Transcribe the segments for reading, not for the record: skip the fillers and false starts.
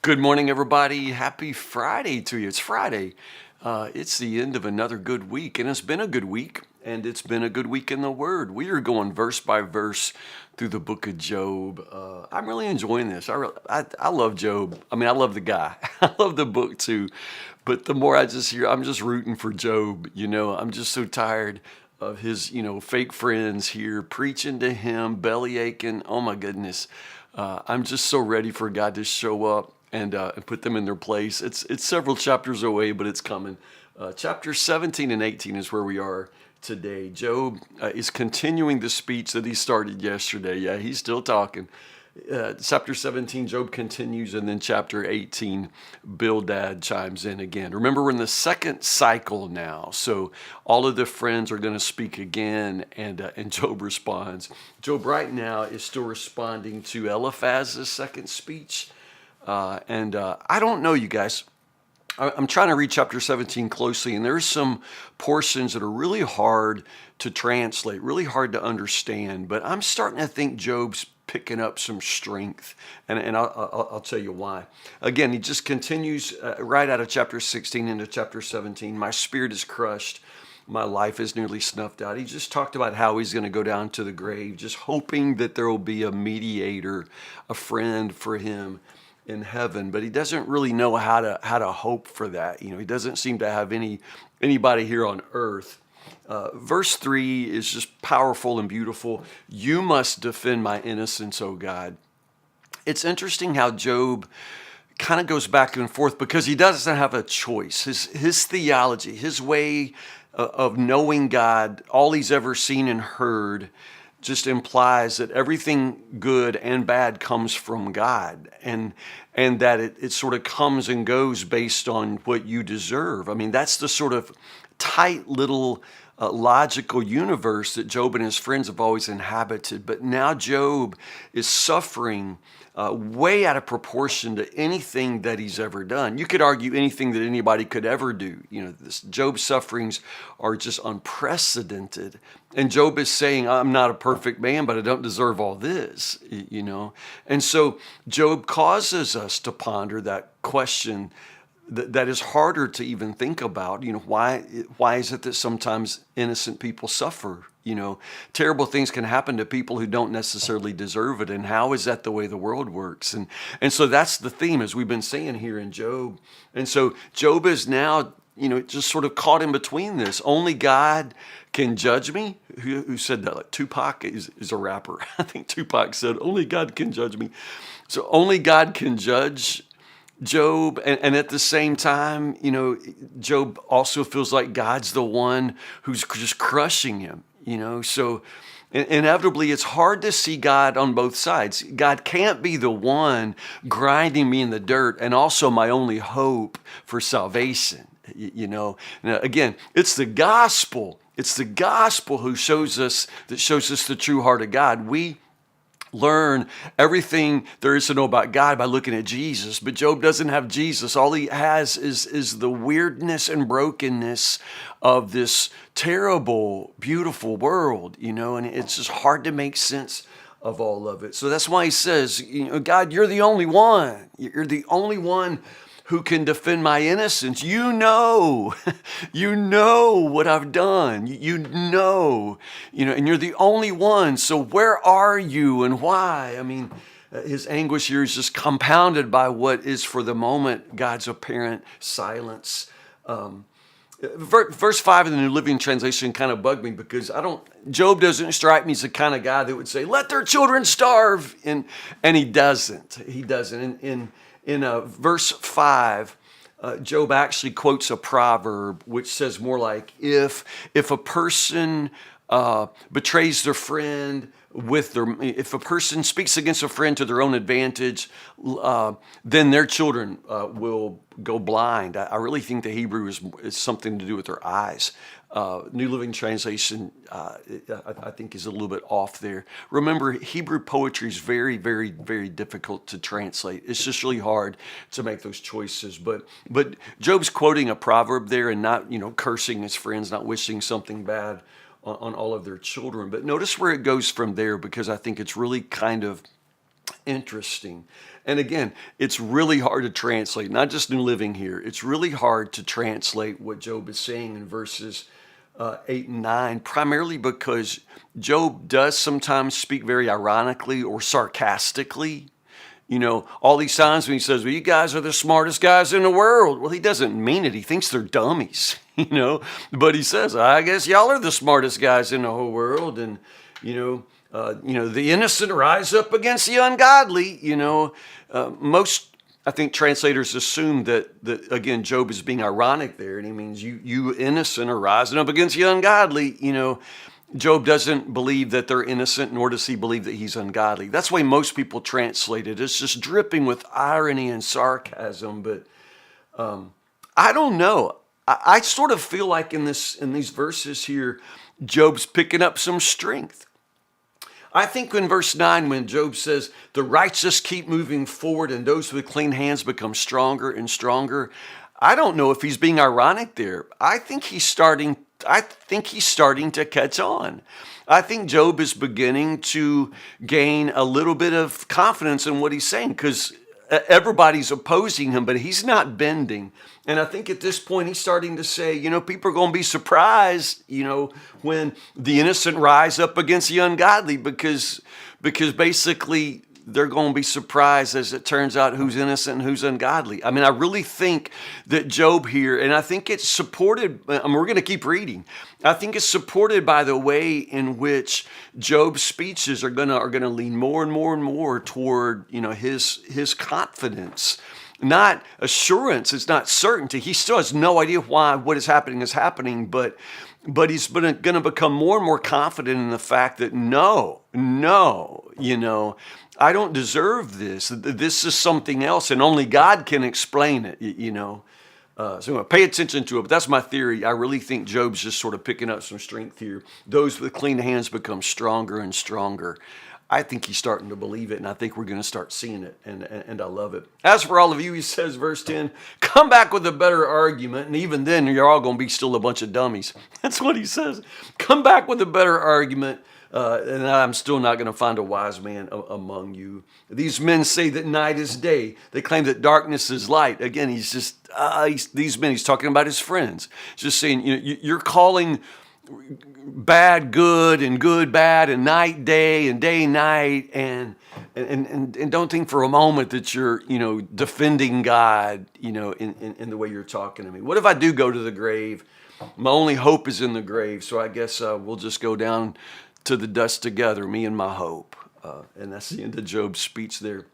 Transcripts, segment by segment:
Good morning, everybody. Happy Friday to you. It's Friday. It's the end of another good week, and it's been a good week, and it's been a good week in the Word. We are going verse by verse through the book of Job. I'm really enjoying this. I love Job. I mean, I love the guy. I love the book too. But the more I just hear, I'm just rooting for Job. I'm just so tired of his, fake friends here preaching to him, belly aching. Oh my goodness. I'm just so ready for God to show up and put them in their place. It's several chapters away, but it's coming. Chapter 17 and 18 is where we are today. Job is continuing the speech that he started yesterday. Yeah, he's still talking. Chapter 17, Job continues, and then chapter 18, Bildad chimes in again. Remember, we're in the second cycle now, so all of the friends are going to speak again, and Job responds. Job right now is still responding to Eliphaz's second speech, and I don't know, you guys. I'm trying to read chapter 17 closely, and there's some portions that are really hard to translate, really hard to understand, but I'm starting to think Job's picking up some strength, and I'll tell you why. Again, he just continues right out of chapter 16 into chapter 17. My spirit is crushed. My life is nearly snuffed out. He just talked about how he's going to go down to the grave, just hoping that there will be a mediator, a friend for him in heaven, but he doesn't really know how to hope for that. He doesn't seem to have anybody here on earth. Verse 3 is just powerful and beautiful. You must defend my innocence, O God. It's interesting how Job kind of goes back and forth because he doesn't have a choice. His theology, his way of knowing God, all he's ever seen and heard, just implies that everything good and bad comes from God, and that it sort of comes and goes based on what you deserve. I mean, that's the sort of tight little logical universe that Job and his friends have always inhabited. But now Job is suffering way out of proportion to anything that he's ever done. You could argue anything that anybody could ever do. Job's sufferings are just unprecedented. And Job is saying, I'm not a perfect man, but I don't deserve all this, And so Job causes us to ponder that question that is harder to even think about. Why is it that sometimes innocent people suffer? Terrible things can happen to people who don't necessarily deserve it. And how is that the way the world works? And so that's the theme, as we've been saying here in Job. And so Job is now, just sort of caught in between this. Only God can judge me. Who said that? Like Tupac is a rapper. I think Tupac said, only God can judge me. So only God can judge Job, and at the same time, Job also feels like God's the one who's just crushing him, So inevitably, it's hard to see God on both sides. God can't be the one grinding me in the dirt and also my only hope for salvation, Now, again, it's the gospel. It's the gospel that shows us the true heart of God. We learn everything there is to know about God by looking at Jesus. But Job doesn't have Jesus. All he has is the weirdness and brokenness of this terrible, beautiful world, and it's just hard to make sense of all of it. So that's why he says, God, you're the only one. You're the only one who can defend my innocence. You know what I've done. And you're the only one. So where are you and why? I mean, his anguish here is just compounded by what is for the moment God's apparent silence. Verse 5 in the New Living Translation kind of bugged me because Job doesn't strike me as the kind of guy that would say, let their children starve. And he doesn't. In verse 5, Job actually quotes a proverb which says more like, if a person betrays their friend if a person speaks against a friend to their own advantage, then their children will go blind. I really think the Hebrew is something to do with their eyes. New Living Translation, I think, is a little bit off there. Remember, Hebrew poetry is very, very, very difficult to translate. It's just really hard to make those choices. But Job's quoting a proverb there and not, cursing his friends, not wishing something bad on all of their children. But notice where it goes from there, because I think it's really kind of Interesting. And again, it's really hard to translate, not just New Living here. It's really hard to translate what Job is saying in verses 8 and 9, primarily because Job does sometimes speak very ironically or sarcastically. All these times when he says, well, you guys are the smartest guys in the world. Well, he doesn't mean it. He thinks they're dummies, But he says, I guess y'all are the smartest guys in the whole world. And, the innocent rise up against the ungodly. Most, I think, translators assume that again, Job is being ironic there, and he means you innocent are rising up against the ungodly. Job doesn't believe that they're innocent, nor does he believe that he's ungodly. That's why most people translate it. It's just dripping with irony and sarcasm. But I don't know. I sort of feel like in these verses here, Job's picking up some strength. I think in verse 9, when Job says, the righteous keep moving forward and those with clean hands become stronger and stronger, I don't know if he's being ironic there. I think he's starting to catch on. I think Job is beginning to gain a little bit of confidence in what he's saying, because everybody's opposing him, but he's not bending. And I think at this point, he's starting to say, people are going to be surprised, when the innocent rise up against the ungodly, because basically they're going to be surprised as it turns out who's innocent and who's ungodly. I mean, I really think that Job here, and I think it's supported, we're going to keep reading. I think it's supported by the way in which Job's speeches are going to lean more and more and more toward, his confidence. Not assurance, it's not certainty. He still has no idea why what is happening, but he's going to become more and more confident in the fact that no, I don't deserve this. This is something else, and only God can explain it, So pay attention to it, but that's my theory. I really think Job's just sort of picking up some strength here. Those with clean hands become stronger and stronger. I think he's starting to believe it, and I think we're going to start seeing it, and I love it. As for all of you, he says, verse 10, come back with a better argument, and even then, you're all going to be still a bunch of dummies. That's what he says. Come back with a better argument, and I'm still not going to find a wise man among you. These men say that night is day. They claim that darkness is light. Again, he's talking about his friends. Just saying, you're calling bad good and good bad and night day and day night, and don't think for a moment that you're defending God in the way you're talking to me. What if I do go to the grave? My only hope is in the grave, so I guess we'll just go down to the dust together, me and my hope. And that's the end of Job's speech there.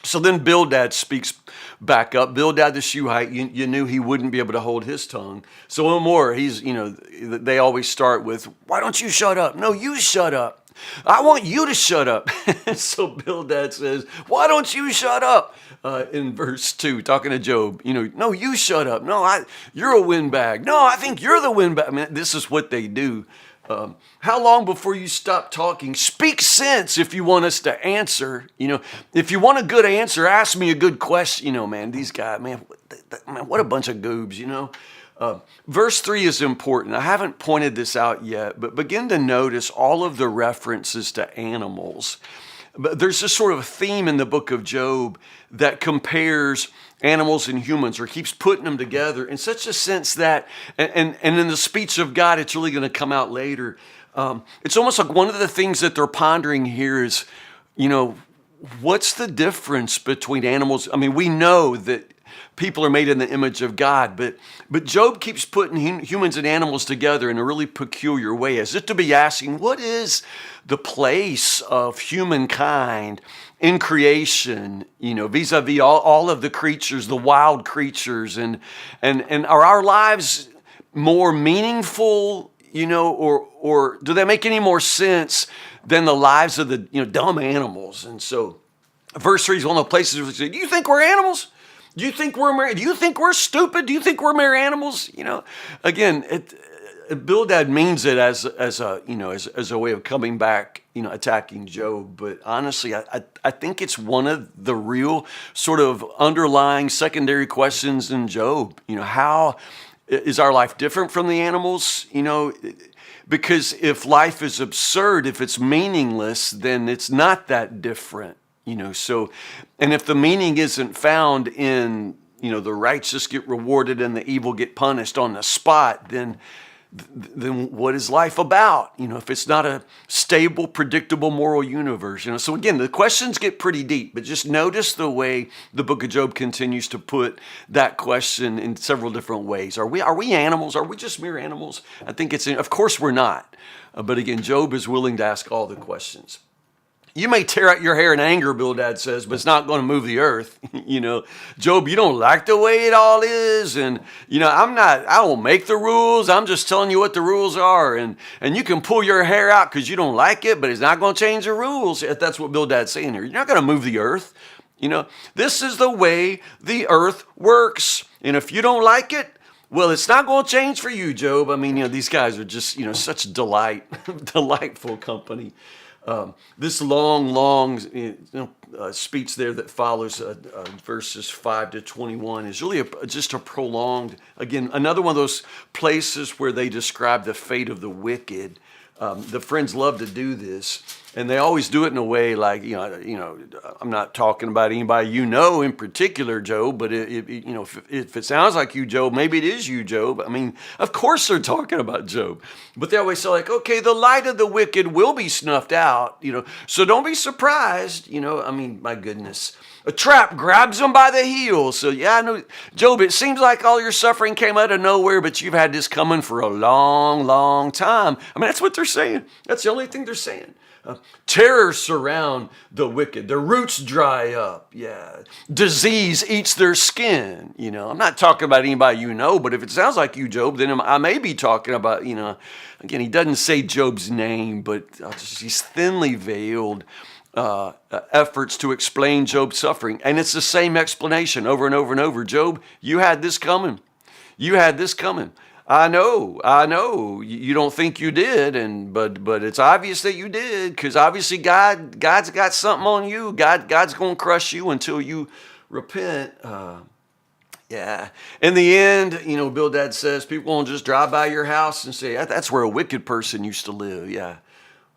So then Bildad speaks back up. Bildad the Shuhite, you knew he wouldn't be able to hold his tongue. So no more, they always start with, why don't you shut up? No, you shut up. I want you to shut up. So Bildad says, why don't you shut up? In verse 2, talking to Job, no, you shut up. No, you're a windbag. No, I think you're the windbag. I mean, this is what they do. How long before you stop talking? Speak sense if you want us to answer. If you want a good answer, ask me a good question. Man, these guys, man, what a bunch of goobs, Verse 3 is important. I haven't pointed this out yet, but begin to notice all of the references to animals. But there's this sort of theme in the book of Job that compares animals and humans, or keeps putting them together in such a sense that, and in the speech of God, it's really going to come out later. It's almost like one of the things that they're pondering here is, what's the difference between animals? I mean, we know that people are made in the image of God, but Job keeps putting humans and animals together in a really peculiar way, as if to be asking, what is the place of humankind in creation, vis-a-vis all of the creatures, the wild creatures, and are our lives more meaningful, or do they make any more sense than the lives of the dumb animals? And so verse 3 is one of the places where we say, do you think we're animals? Do you think we're stupid? Do you think we're mere animals? Again, Bildad means it as a way of coming back, attacking Job. But honestly, I think it's one of the real sort of underlying secondary questions in Job. How is our life different from the animals? Because if life is absurd, if it's meaningless, then it's not that different. So, and if the meaning isn't found in, the righteous get rewarded and the evil get punished on the spot, then what is life about? If it's not a stable, predictable moral universe, So again, the questions get pretty deep, but just notice the way the book of Job continues to put that question in several different ways. Are we animals? Are we just mere animals? I think of course we're not. But again, Job is willing to ask all the questions. You may tear out your hair in anger, Bildad says, but it's not going to move the earth. Job, you don't like the way it all is. And, I don't make the rules. I'm just telling you what the rules are. And you can pull your hair out because you don't like it, but it's not going to change the rules. That's what Bildad's saying here. You're not going to move the earth. This is the way the earth works. And if you don't like it, well, it's not going to change for you, Job. I mean, these guys are just, such delightful company. This long speech there that follows verses 5 to 21 is really just a prolonged, again, another one of those places where they describe the fate of the wicked. The friends love to do this, and they always do it in a way like, I'm not talking about anybody in particular, Job, but if it sounds like you, Job, maybe it is you, Job. I mean, of course they're talking about Job, but they always say like, okay, the light of the wicked will be snuffed out, so don't be surprised, my goodness. A trap grabs them by the heels. So yeah, I know, Job, it seems like all your suffering came out of nowhere, but you've had this coming for a long, long time. I mean, that's what they're saying. That's the only thing they're saying. Terrors surround the wicked. Their roots dry up. Yeah. Disease eats their skin. I'm not talking about anybody but if it sounds like you, Job, then I may be talking about, again, he doesn't say Job's name, but he's thinly veiled efforts to explain Job's suffering. And it's the same explanation over and over and over. Job, you had this coming. You had this coming. I know. You don't think you did, but it's obvious that you did, because obviously God's got something on you. God's going to crush you until you repent. Yeah. In the end, Bildad says people won't just drive by your house and say, that's where a wicked person used to live. Yeah.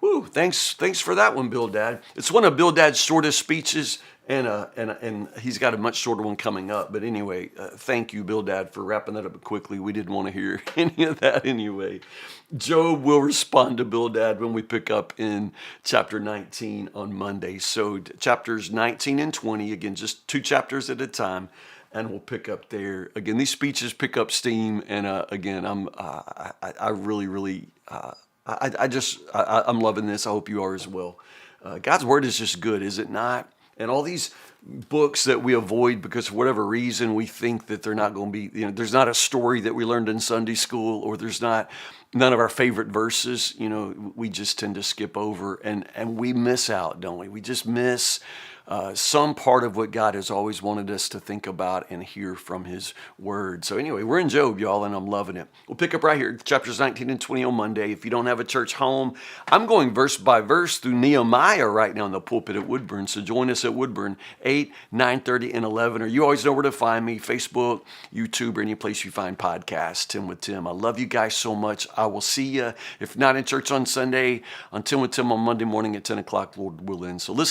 Whew, thanks for that one, Bildad. It's one of Bildad's shortest speeches, and he's got a much shorter one coming up. But anyway, thank you, Bildad, for wrapping that up quickly. We didn't want to hear any of that anyway. Job will respond to Bildad when we pick up in chapter 19 on Monday. So chapters 19 and 20, again, just 2 chapters at a time, and we'll pick up there. Again, these speeches pick up steam, and again, I really. I'm loving this. I hope you are as well. God's word is just good, is it not? And all these books that we avoid because for whatever reason we think that they're not going to be, there's not a story that we learned in Sunday school, or there's not none of our favorite verses, we just tend to skip over, and we miss out, don't we? We just miss some part of what God has always wanted us to think about and hear from his word. So anyway, we're in Job, y'all, and I'm loving it. We'll pick up right here, chapters 19 and 20 on Monday. If you don't have a church home, I'm going verse by verse through Nehemiah right now in the pulpit at Woodburn. So join us at Woodburn, 8, 9:30, and 11. Or you always know where to find me, Facebook, YouTube, or any place you find podcasts, Tim with Tim. I love you guys so much. I will see you, if not in church on Sunday, on 10 with Tim on Monday morning at 10 o'clock, Lord willing. So listen.